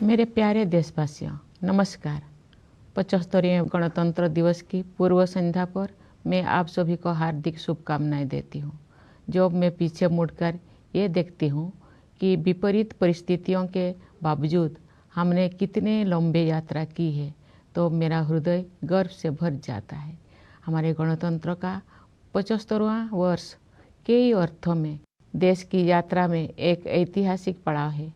मेरे प्यारे देशवासियों, नमस्कार। 75वें गणतंत्र दिवस की पूर्व संध्या पर मैं आप सभी को हार्दिक शुभकामनाएं देती हूँ। जब मैं पीछे मुड़कर ये देखती हूँ कि विपरीत परिस्थितियों के बावजूद हमने कितने लंबे यात्रा की है, तो मेरा हृदय गर्व से भर जाता है। हमारे गणतंत्र का 75वां वर्ष कई अर्थों में देश की यात्रा में एक ऐतिहासिक पड़ाव है।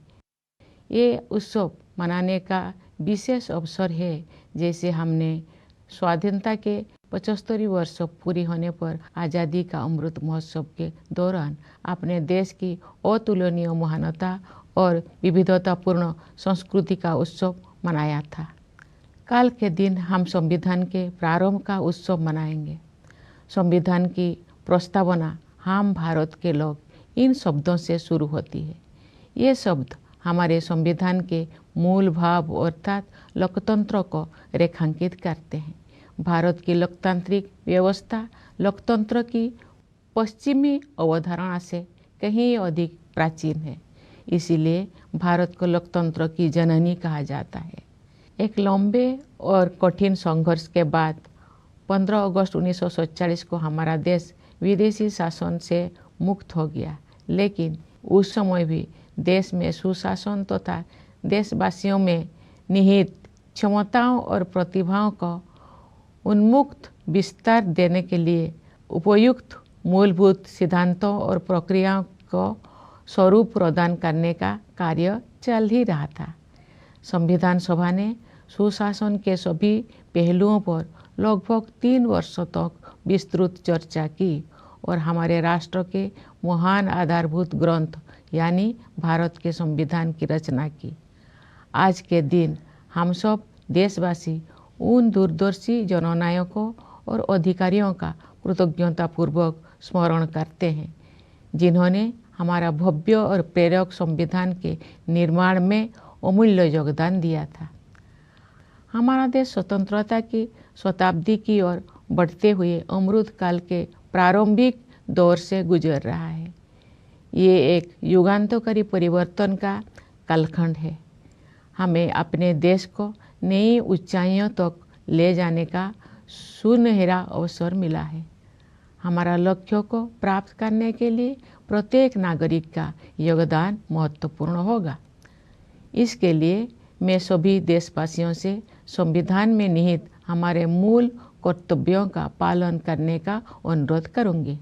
ये उत्सव मनाने का विशेष अवसर है, जैसे हमने स्वाधीनता के 75 वर्ष पूरी होने पर आज़ादी का अमृत महोत्सव के दौरान अपने देश की अतुलनीय महानता और विविधतापूर्ण संस्कृति का उत्सव मनाया था। कल के दिन हम संविधान के प्रारंभ का उत्सव मनाएंगे। संविधान की प्रस्तावना हम भारत के लोग इन शब्दों से शुरू होती है। ये शब्द हमारे संविधान के मूल भाव अर्थात लोकतंत्र को रेखांकित करते हैं। भारत की लोकतांत्रिक व्यवस्था लोकतंत्र की पश्चिमी अवधारणा से कहीं अधिक प्राचीन है, इसीलिए भारत को लोकतंत्र की जननी कहा जाता है। एक लंबे और कठिन संघर्ष के बाद 15 अगस्त 1947 को हमारा देश विदेशी शासन से मुक्त हो गया, लेकिन उस समय भी देश में सुशासन तथा देशवासियों में निहित क्षमताओं और प्रतिभाओं को उन्मुक्त विस्तार देने के लिए उपयुक्त मूलभूत सिद्धांतों और प्रक्रियाओं को स्वरूप प्रदान करने का कार्य चल ही रहा था। संविधान सभा ने सुशासन के सभी पहलुओं पर लगभग 3 वर्षों तक विस्तृत चर्चा की और हमारे राष्ट्र के महान आधारभूत ग्रंथ यानी भारत के संविधान की रचना की। आज के दिन हम सब देशवासी उन दूरदर्शी जननायकों और अधिकारियों का कृतज्ञतापूर्वक स्मरण करते हैं, जिन्होंने हमारा भव्य और प्रेरक संविधान के निर्माण में अमूल्य योगदान दिया था। हमारा देश स्वतंत्रता की शताब्दी की ओर बढ़ते हुए अमृत काल के प्रारंभिक दौर से गुजर रहा है। ये एक युगांतकारी परिवर्तन का कालखंड है। हमें अपने देश को नई ऊंचाइयों तक ले जाने का सुनहरा अवसर मिला है। हमारा लक्ष्यों को प्राप्त करने के लिए प्रत्येक नागरिक का योगदान महत्वपूर्ण होगा। इसके लिए मैं सभी देशवासियों से संविधान में निहित हमारे मूल कर्तव्यों का पालन करने का अनुरोध करूंगी।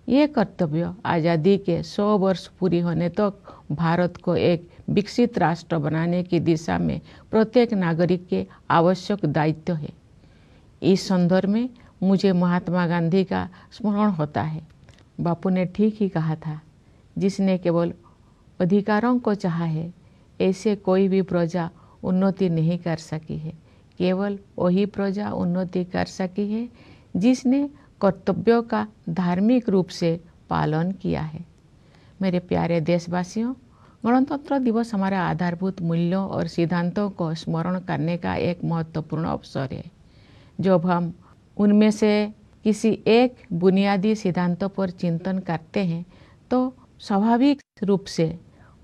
ये कर्तव्य आज़ादी के 100 वर्ष पूरी होने तक भारत को एक विकसित राष्ट्र बनाने की दिशा में प्रत्येक नागरिक के आवश्यक दायित्व है। इस संदर्भ में मुझे महात्मा गांधी का स्मरण होता है। बापू ने ठीक ही कहा था, जिसने केवल अधिकारों को चाहा है, ऐसे कोई भी प्रजा उन्नति नहीं कर सकी है। केवल वही प्रजा उन्नति कर सकी है जिसने कर्तव्यों का धार्मिक रूप से पालन किया है। मेरे प्यारे देशवासियों, गणतंत्र दिवस हमारा आधारभूत मूल्यों और सिद्धांतों को स्मरण करने का एक महत्वपूर्ण अवसर है। जब हम उनमें से किसी एक बुनियादी सिद्धांतों पर चिंतन करते हैं, तो स्वाभाविक रूप से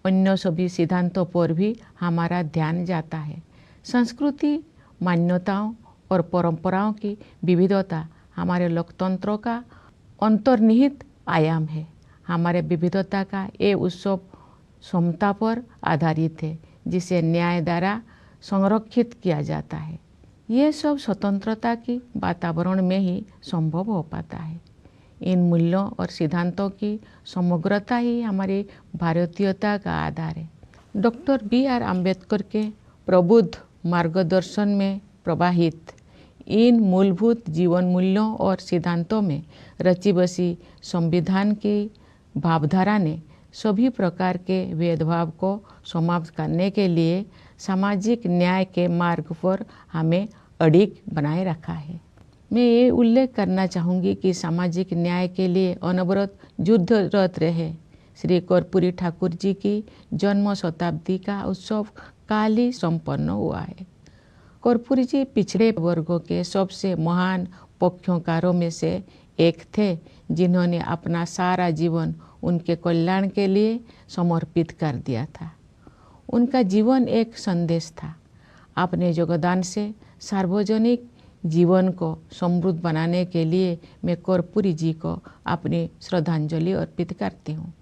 अन्य सभी सिद्धांतों पर भी हमारा ध्यान जाता है। संस्कृति, मान्यताओं और परंपराओं की विविधता हमारे लोकतंत्र का अंतर्निहित आयाम है। हमारे विविधता का ये उत्सव समता पर आधारित है, जिसे न्याय द्वारा संरक्षित किया जाता है। ये सब स्वतंत्रता की वातावरण में ही संभव हो पाता है। इन मूल्यों और सिद्धांतों की समग्रता ही हमारी भारतीयता का आधार है। Doctor B.R. अम्बेडकर के प्रबुद्ध मार्गदर्शन में प्रवाहित इन मूलभूत जीवन मूल्यों और सिद्धांतों में रची बसी संविधान की भावधारा ने सभी प्रकार के भेदभाव को समाप्त करने के लिए सामाजिक न्याय के मार्ग पर हमें अडिग बनाए रखा है। मैं ये उल्लेख करना चाहूँगी कि सामाजिक न्याय के लिए अनवरत युद्धरत रहे श्री कर्पूरी ठाकुर जी की जन्म शताब्दी का उत्सव काल ही संपन्न हुआ है। कर्पूरी जी पिछड़े वर्गों के सबसे महान पक्षकारों में से एक थे, जिन्होंने अपना सारा जीवन उनके कल्याण के लिए समर्पित कर दिया था। उनका जीवन एक संदेश था। अपने योगदान से सार्वजनिक जीवन को समृद्ध बनाने के लिए मैं कर्पूरी जी को अपनी श्रद्धांजलि अर्पित करती हूँ।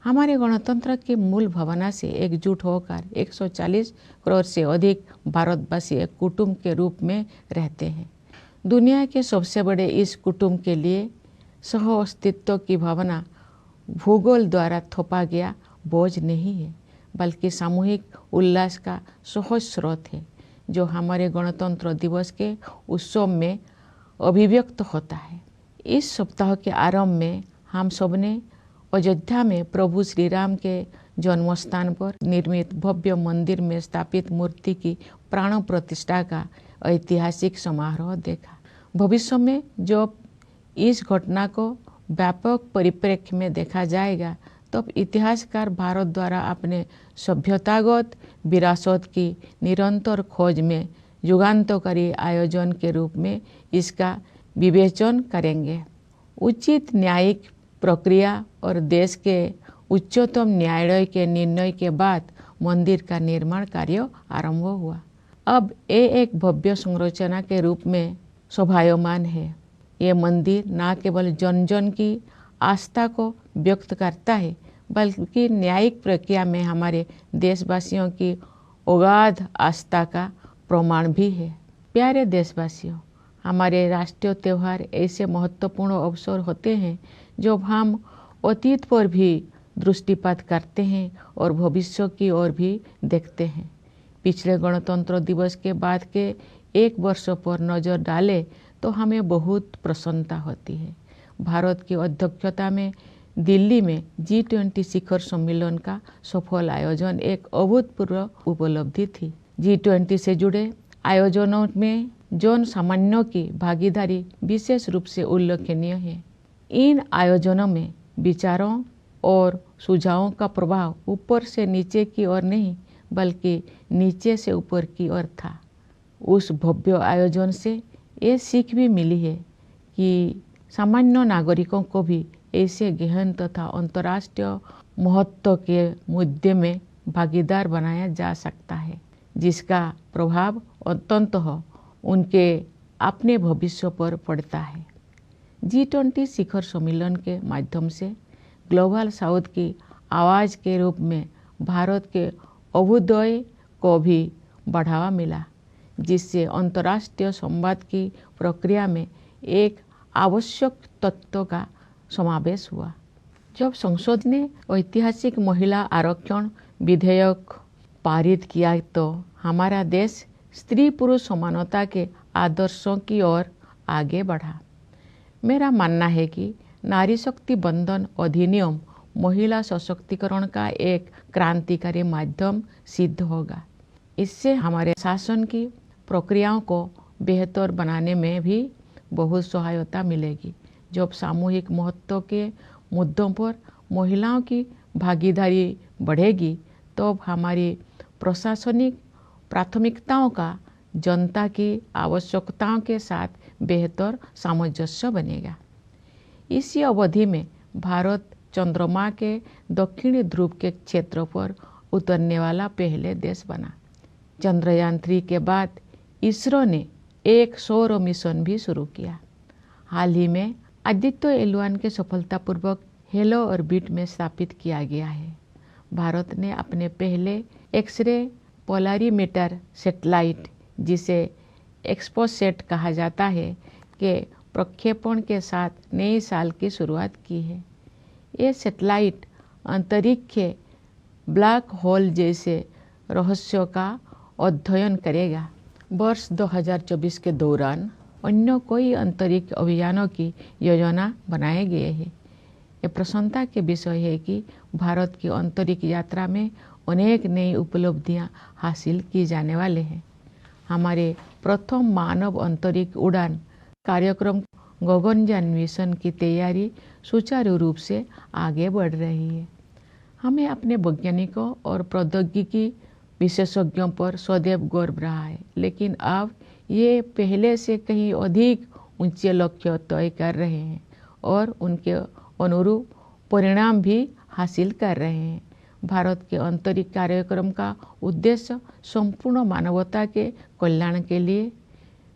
हमारे गणतंत्र की मूल भावना से एकजुट होकर 140 करोड़ से अधिक भारतवासी एक कुटुंब के रूप में रहते हैं। दुनिया के सबसे बड़े इस कुटुंब के लिए सह अस्तित्व की भावना भूगोल द्वारा थोपा गया बोझ नहीं है, बल्कि सामूहिक उल्लास का सहज स्रोत है, जो हमारे गणतंत्र दिवस के उत्सव में अभिव्यक्त होता है। इस सप्ताह के आरंभ में हम सबने अयोध्या में प्रभु श्री राम के जन्म स्थान पर निर्मित भव्य मंदिर में स्थापित मूर्ति की प्राण प्रतिष्ठा का ऐतिहासिक समारोह देखा। भविष्य में जब इस घटना को व्यापक परिप्रेक्ष्य में देखा जाएगा, तब इतिहासकार भारत द्वारा अपने सभ्यतागत विरासत की निरंतर खोज में युगांतकारी आयोजन के रूप में इसका विवेचन करेंगे। उचित न्यायिक प्रक्रिया और देश के उच्चतम न्यायालय के निर्णय के बाद मंदिर का निर्माण कार्य आरंभ हुआ। अब ये एक भव्य संरचना के रूप में शोभायमान है। ये मंदिर न केवल जन जन की आस्था को व्यक्त करता है, बल्कि न्यायिक प्रक्रिया में हमारे देशवासियों की अगाध आस्था का प्रमाण भी है। प्यारे देशवासियों, हमारे राष्ट्रीय त्यौहार ऐसे महत्वपूर्ण अवसर होते हैं जब हम अतीत पर भी दृष्टिपात करते हैं और भविष्य की ओर भी देखते हैं। पिछले गणतंत्र दिवस के बाद के एक वर्ष पर नज़र डालें तो हमें बहुत प्रसन्नता होती है। भारत की अध्यक्षता में दिल्ली में G20 शिखर सम्मेलन का सफल आयोजन एक अभूतपूर्व उपलब्धि थी। G20 से जुड़े आयोजनों में जन सामान्यों की भागीदारी विशेष रूप से उल्लेखनीय है। इन आयोजनों में विचारों और सुझावों का प्रभाव ऊपर से नीचे की ओर नहीं, बल्कि नीचे से ऊपर की ओर था। उस भव्य आयोजन से ये सीख भी मिली है कि सामान्य नागरिकों को भी ऐसे गहन तथा अंतर्राष्ट्रीय महत्व के मुद्दे में भागीदार बनाया जा सकता है, जिसका प्रभाव अंततः उनके अपने भविष्य पर पड़ता है। G20 शिखर सम्मेलन के माध्यम से ग्लोबल साउथ की आवाज़ के रूप में भारत के अभ्युदय को भी बढ़ावा मिला, जिससे अंतर्राष्ट्रीय संवाद की प्रक्रिया में एक आवश्यक तत्व का समावेश हुआ। जब संसद ने ऐतिहासिक महिला आरक्षण विधेयक पारित किया, तो हमारा देश स्त्री पुरुष समानता के आदर्शों की ओर आगे बढ़ा। मेरा मानना है कि नारी शक्ति बंधन अधिनियम महिला सशक्तिकरण का एक क्रांतिकारी माध्यम सिद्ध होगा। इससे हमारे शासन की प्रक्रियाओं को बेहतर बनाने में भी बहुत सहायता मिलेगी। जब सामूहिक महत्व के मुद्दों पर महिलाओं की भागीदारी बढ़ेगी, तो हमारी प्रशासनिक प्राथमिकताओं का जनता की आवश्यकताओं के साथ बेहतर सामंजस्य बनेगा। इसी अवधि में भारत चंद्रमा के दक्षिणी ध्रुव के क्षेत्र पर उतरने वाला पहले देश बना। चंद्रयान 3 के बाद इसरो ने एक सौर मिशन भी शुरू किया। हाल ही में आदित्य L1 के सफलतापूर्वक हेलो ऑर्बिट में स्थापित किया गया है। भारत ने अपने पहले एक्सरे पोलरीमीटर सैटेलाइट, जिसे एक्सपोसेट कहा जाता है, के प्रक्षेपण के साथ नए साल की शुरुआत की है। ये सैटेलाइट अंतरिक्ष ब्लैक होल जैसे रहस्यों का अध्ययन करेगा। वर्ष 2024 के दौरान अन्य कोई अंतरिक्ष अभियानों की योजना बनाए गए हैं। ये प्रसन्नता के विषय है कि भारत की अंतरिक्ष यात्रा में अनेक नई उपलब्धियां हासिल की जाने वाले हैं। हमारे प्रथम मानव अंतरिक्ष उड़ान कार्यक्रम गगनयान मिशन की तैयारी सुचारू रूप से आगे बढ़ रही है। हमें अपने वैज्ञानिकों और प्रौद्योगिकी विशेषज्ञों पर सदैव गर्व रहा है, लेकिन अब ये पहले से कहीं अधिक ऊंचे लक्ष्य तय कर रहे हैं और उनके अनुरूप परिणाम भी हासिल कर रहे हैं। भारत के अंतरिक्ष कार्यक्रम का उद्देश्य संपूर्ण मानवता के कल्याण के लिए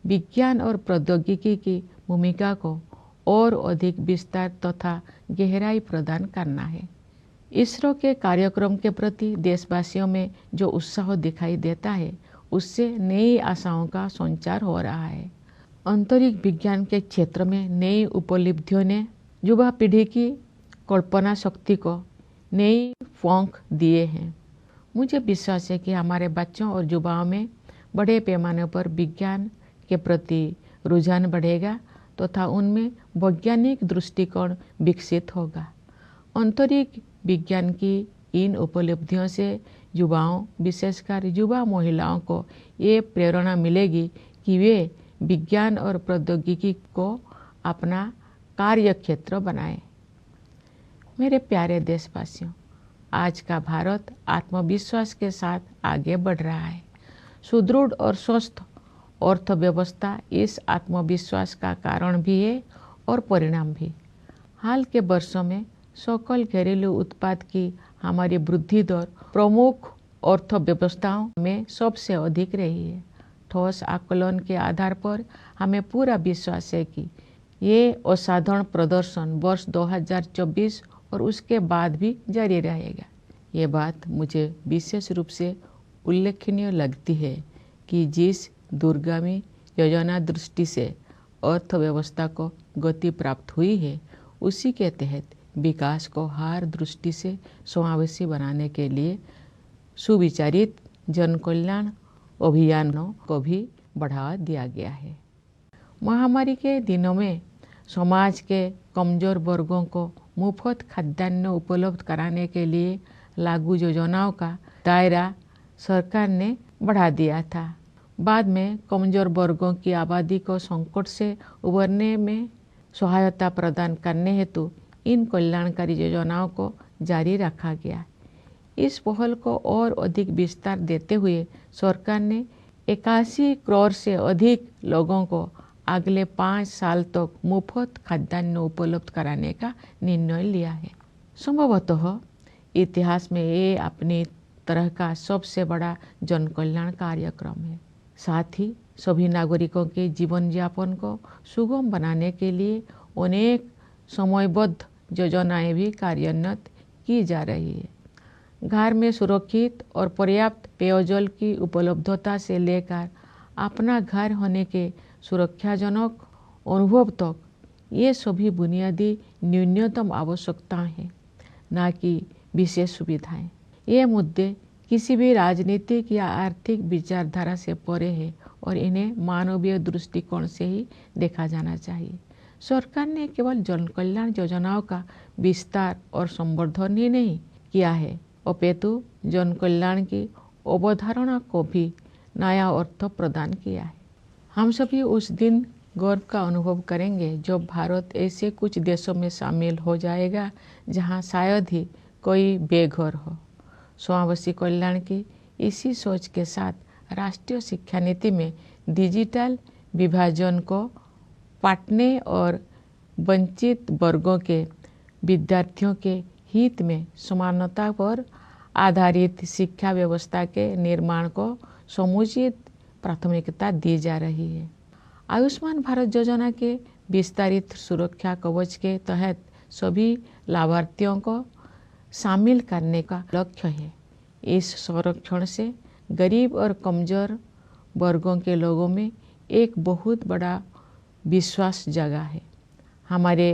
विज्ञान और प्रौद्योगिकी की भूमिका को और अधिक विस्तार तथा गहराई प्रदान करना है। इसरो के कार्यक्रम के प्रति देशवासियों में जो उत्साह दिखाई देता है, उससे नई आशाओं का संचार हो रहा है। अंतरिक्ष विज्ञान के क्षेत्र में नई उपलब्धियों ने युवा पीढ़ी की कल्पना शक्ति को नई पंख दिए हैं। मुझे विश्वास है कि हमारे बच्चों और युवाओं में बड़े पैमाने पर विज्ञान के प्रति रुझान बढ़ेगा तथा उनमें वैज्ञानिक दृष्टिकोण विकसित होगा। अंतरिक्ष विज्ञान की इन उपलब्धियों से युवाओं, विशेषकर युवा महिलाओं को ये प्रेरणा मिलेगी कि वे विज्ञान और प्रौद्योगिकी को अपना कार्य क्षेत्र बनाएं। मेरे प्यारे देशवासियों, आज का भारत आत्मविश्वास के साथ आगे बढ़ रहा है। सुदृढ़ और स्वस्थ अर्थव्यवस्था इस आत्मविश्वास का कारण भी है और परिणाम भी। हाल के वर्षों में सकल घरेलू उत्पाद की हमारी वृद्धि दर प्रमुख अर्थव्यवस्थाओं में सबसे अधिक रही है। ठोस आकलन के आधार पर हमें पूरा विश्वास है कि ये असाधारण प्रदर्शन वर्ष 2024 और उसके बाद भी जारी रहेगा। ये बात मुझे विशेष रूप से उल्लेखनीय लगती है कि जिस दूरगामी योजना दृष्टि से अर्थव्यवस्था को गति प्राप्त हुई है, उसी के तहत विकास को हर दृष्टि से समावेशी बनाने के लिए सुविचारित जन कल्याण अभियानों को भी बढ़ावा दिया गया है। महामारी के दिनों में समाज के कमजोर वर्गों को मुफ्त खाद्यान्न उपलब्ध कराने के लिए लागू योजनाओं का दायरा सरकार ने बढ़ा दिया था। बाद में कमजोर वर्गों की आबादी को संकट से उबरने में सहायता प्रदान करने हेतु इन कल्याणकारी योजनाओं को जारी रखा गया। इस पहल को और अधिक विस्तार देते हुए सरकार ने 81 करोड़ से अधिक लोगों को अगले 5 साल तक मुफ्त खाद्यान्न उपलब्ध कराने का निर्णय लिया है। संभवतः इतिहास में ये अपनी तरह का सबसे बड़ा जन कल्याण कार्यक्रम है। साथ ही सभी नागरिकों के जीवन यापन को सुगम बनाने के लिए अनेक समयबद्ध योजनाएं भी कार्यान्वित की जा रही है। घर में सुरक्षित और पर्याप्त पेयजल की उपलब्धता से लेकर अपना घर होने के सुरक्षाजनक अनुभव तक, ये सभी बुनियादी न्यूनतम आवश्यकताएं हैं, न कि विशेष सुविधाएं। ये मुद्दे किसी भी राजनीतिक या आर्थिक विचारधारा से परे है और इन्हें मानवीय दृष्टिकोण से ही देखा जाना चाहिए। सरकार ने केवल जन कल्याण योजनाओं का विस्तार और संवर्धन ही नहीं किया है, अपितु जन कल्याण की अवधारणा को भी नया अर्थ प्रदान किया है। हम सभी उस दिन गर्व का अनुभव करेंगे जब भारत ऐसे कुछ देशों में शामिल हो जाएगा जहां शायद ही कोई बेघर हो। समावेशी कल्याण की इसी सोच के साथ राष्ट्रीय शिक्षा नीति में डिजिटल विभाजन को पाटने और वंचित वर्गों के विद्यार्थियों के हित में समानता पर आधारित शिक्षा व्यवस्था के निर्माण को समुचित प्राथमिकता दी जा रही है। आयुष्मान भारत योजना के विस्तारित सुरक्षा कवच के तहत सभी लाभार्थियों को शामिल करने का लक्ष्य है। इस संरक्षण से गरीब और कमजोर वर्गों के लोगों में एक बहुत बड़ा विश्वास जगा है। हमारे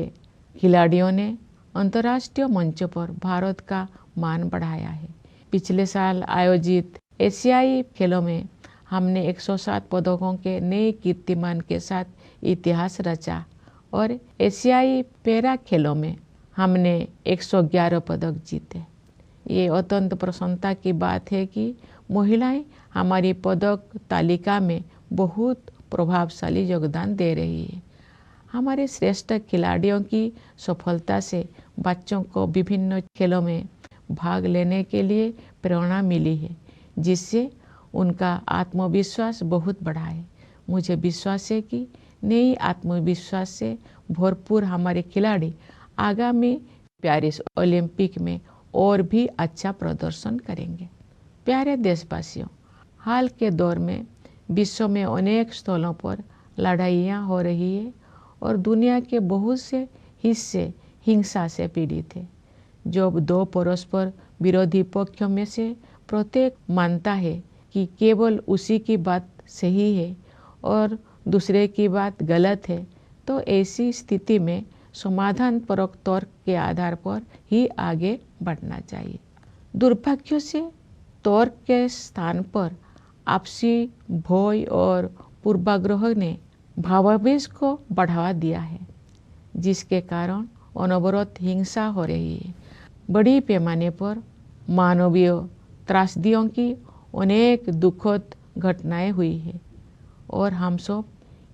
खिलाड़ियों ने अंतर्राष्ट्रीय मंच पर भारत का मान बढ़ाया है। पिछले साल आयोजित एशियाई खेलों में हमने 107 पदकों के नए कीर्तिमान के साथ इतिहास रचा और एशियाई पैरा खेलों में हमने 111 पदक जीते। ये अत्यंत प्रसन्नता की बात है कि महिलाएं हमारी पदक तालिका में बहुत प्रभावशाली योगदान दे रही है। हमारे श्रेष्ठ खिलाड़ियों की सफलता से बच्चों को विभिन्न खेलों में भाग लेने के लिए प्रेरणा मिली है, जिससे उनका आत्मविश्वास बहुत बढ़ा है। मुझे विश्वास है कि नई आत्मविश्वास से भरपूर हमारे खिलाड़ी आगामी पेरिस ओलंपिक में और भी अच्छा प्रदर्शन करेंगे। प्यारे देशवासियों, हाल के दौर में विश्व में अनेक स्थलों पर लड़ाइयाँ हो रही है और दुनिया के बहुत से हिस्से हिंसा से पीड़ित है। जब दो परस्पर विरोधी पक्षों में से प्रत्येक मानता है कि केवल उसी की बात सही है और दूसरे की बात गलत है, तो ऐसी स्थिति में समाधान परक तर्क के आधार पर ही आगे बढ़ना चाहिए। दुर्भाग्य से तर्क के स्थान पर आपसी भय और पूर्वाग्रह ने भावावेश को बढ़ावा दिया है, जिसके कारण अनवरत हिंसा हो रही है। बड़ी पैमाने पर मानवीय त्रासदियों की अनेक दुखद घटनाएं हुई है और हम सब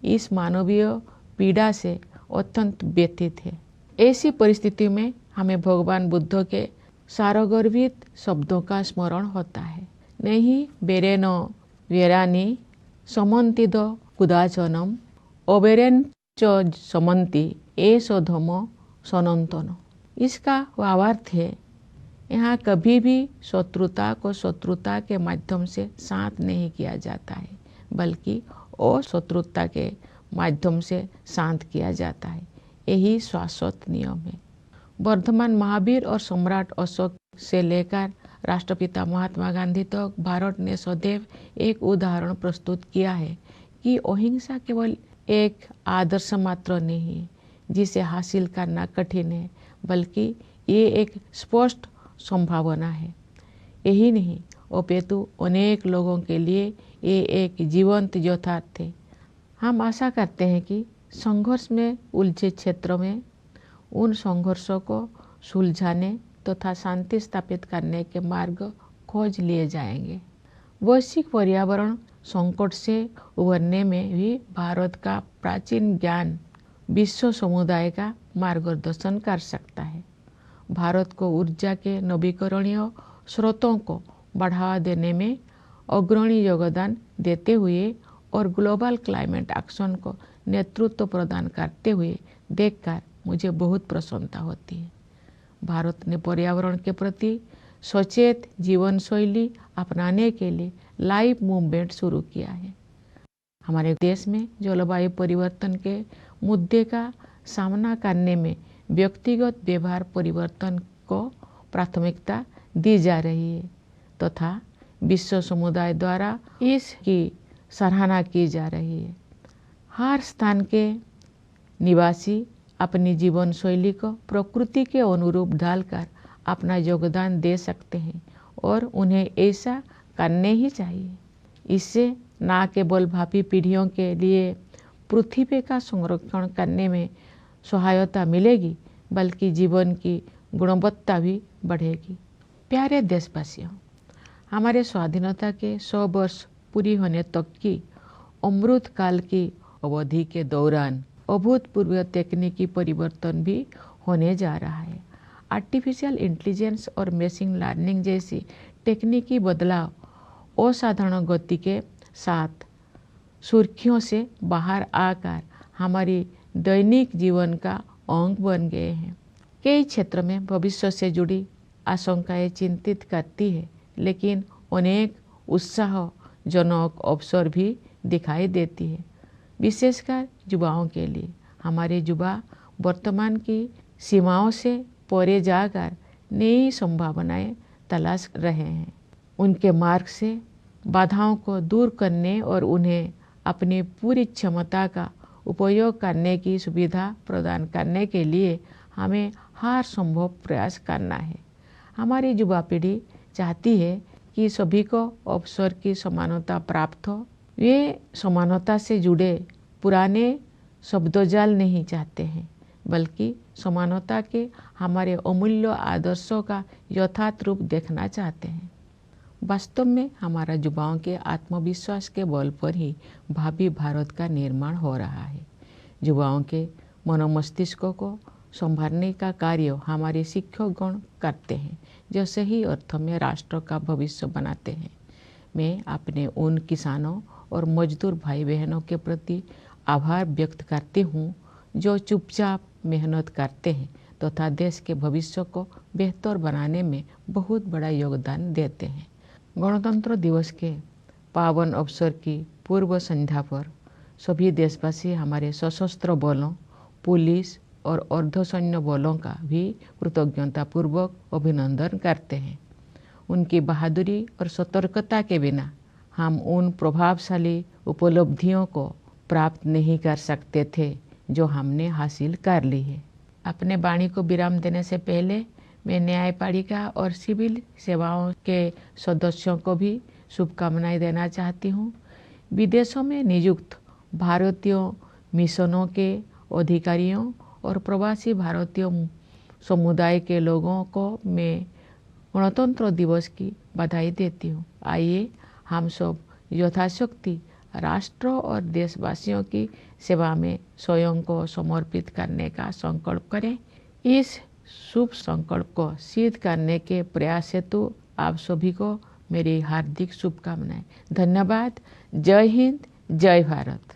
इस मानवीय पीड़ा से अत्यंत व्यथित है। ऐसी परिस्थिति में हमें भगवान बुद्ध के सारगर्भित शब्दों का स्मरण होता है। नहीं बेरेन वेरानी समन्तिद कुदाचनम अबेरेन च समन्ति एसो धम सनंतन। इसका भावार्थ है, यहाँ कभी भी शत्रुता को शत्रुता के माध्यम से शांत नहीं किया जाता है, बल्कि अशत्रुता के माध्यम से शांत किया जाता है। यही शाश्वत नियम है। वर्धमान महावीर और सम्राट अशोक से लेकर राष्ट्रपिता महात्मा गांधी तक भारत ने सदैव एक उदाहरण प्रस्तुत किया है कि अहिंसा केवल एक आदर्श मात्र नहीं है जिसे हासिल करना कठिन है, बल्कि ये एक स्पष्ट संभावना है। यही नहीं, अपितु अनेक लोगों के लिए ये एक जीवंत यथार्थ है। हम आशा करते हैं कि संघर्ष में उलझे क्षेत्रों में उन संघर्षों को सुलझाने तथा शांति स्थापित करने के मार्ग खोज लिए जाएंगे। वैश्विक पर्यावरण संकट से उबरने में भी भारत का प्राचीन ज्ञान विश्व समुदाय का मार्गदर्शन कर सकता है। भारत को ऊर्जा के नवीकरणीय स्रोतों को बढ़ावा देने में अग्रणी योगदान देते हुए और ग्लोबल क्लाइमेट एक्शन को नेतृत्व प्रदान करते हुए देखकर मुझे बहुत प्रसन्नता होती है। भारत ने पर्यावरण के प्रति सचेत जीवन शैली अपनाने के लिए लाइव मूवमेंट शुरू किया है। हमारे देश में जलवायु परिवर्तन के मुद्दे का सामना करने में व्यक्तिगत व्यवहार परिवर्तन को प्राथमिकता दी जा रही है तथा विश्व समुदाय द्वारा इसकी सराहना की जा रही है। हर स्थान के निवासी अपनी जीवन शैली को प्रकृति के अनुरूप ढालकर अपना योगदान दे सकते हैं और उन्हें ऐसा करने ही चाहिए। इससे न केवल भावी पीढ़ियों के लिए पृथ्वी का संरक्षण करने में सहायता मिलेगी, बल्कि जीवन की गुणवत्ता भी बढ़ेगी। प्यारे देशवासियों, हमारे स्वाधीनता के 100 वर्ष पूरी होने तक की अमृत काल की अवधि के दौरान अभूतपूर्व तकनीकी परिवर्तन भी होने जा रहा है। आर्टिफिशियल इंटेलिजेंस और मशीन लर्निंग जैसी तकनीकी बदलाव असाधारण गति के साथ सुर्खियों से बाहर आकर हमारी दैनिक जीवन का अंग बन गए हैं। कई क्षेत्र में भविष्य से जुड़ी आशंकाएं चिंतित करती है, लेकिन अनेक उत्साहजनक अवसर भी दिखाई देती है, विशेषकर युवाओं के लिए। हमारे युवा वर्तमान की सीमाओं से परे जाकर नई संभावनाएं तलाश रहे हैं। उनके मार्ग से बाधाओं को दूर करने और उन्हें अपनी पूरी क्षमता का उपयोग करने की सुविधा प्रदान करने के लिए हमें हर संभव प्रयास करना है। हमारी युवा पीढ़ी चाहती है कि सभी को अवसर की समानता प्राप्त हो। वे समानता से जुड़े पुराने शब्दजाल नहीं चाहते हैं, बल्कि समानता के हमारे अमूल्य आदर्शों का यथार्थ रूप देखना चाहते हैं। वास्तव में हमारा युवाओं के आत्मविश्वास के बल पर ही भावी भारत का निर्माण हो रहा है। युवाओं के मनोमस्तिष्क को संभालने का कार्य हमारे शिक्षकगण करते हैं, जो सही अर्थों में राष्ट्र का भविष्य बनाते हैं। मैं अपने उन किसानों और मजदूर भाई बहनों के प्रति आभार व्यक्त करती हूँ जो चुपचाप मेहनत करते हैं तथा देश के भविष्य को बेहतर बनाने में बहुत बड़ा योगदान देते हैं। गणतंत्र दिवस के पावन अवसर की पूर्व संध्या पर सभी देशवासी हमारे सशस्त्र बलों, पुलिस और अर्धसैन्य बलों का भी कृतज्ञतापूर्वक अभिनंदन करते हैं। उनकी बहादुरी और सतर्कता के बिना हम उन प्रभावशाली उपलब्धियों को प्राप्त नहीं कर सकते थे जो हमने हासिल कर ली है। अपने वाणी को विराम देने से पहले मैं न्यायपालिका और सिविल सेवाओं के सदस्यों को भी शुभकामनाएं देना चाहती हूँ। विदेशों में नियुक्त भारतीय मिशनों के अधिकारियों और प्रवासी भारतीय समुदाय के लोगों को मैं गणतंत्र दिवस की बधाई देती हूँ। आइए हम सब यथाशक्ति राष्ट्र और देशवासियों की सेवा में स्वयं को समर्पित करने का संकल्प करें। इस शुभ संकल्प को सिद्ध करने के प्रयास हेतु आप सभी को मेरी हार्दिक शुभकामनाएं। धन्यवाद। जय हिंद, जय भारत।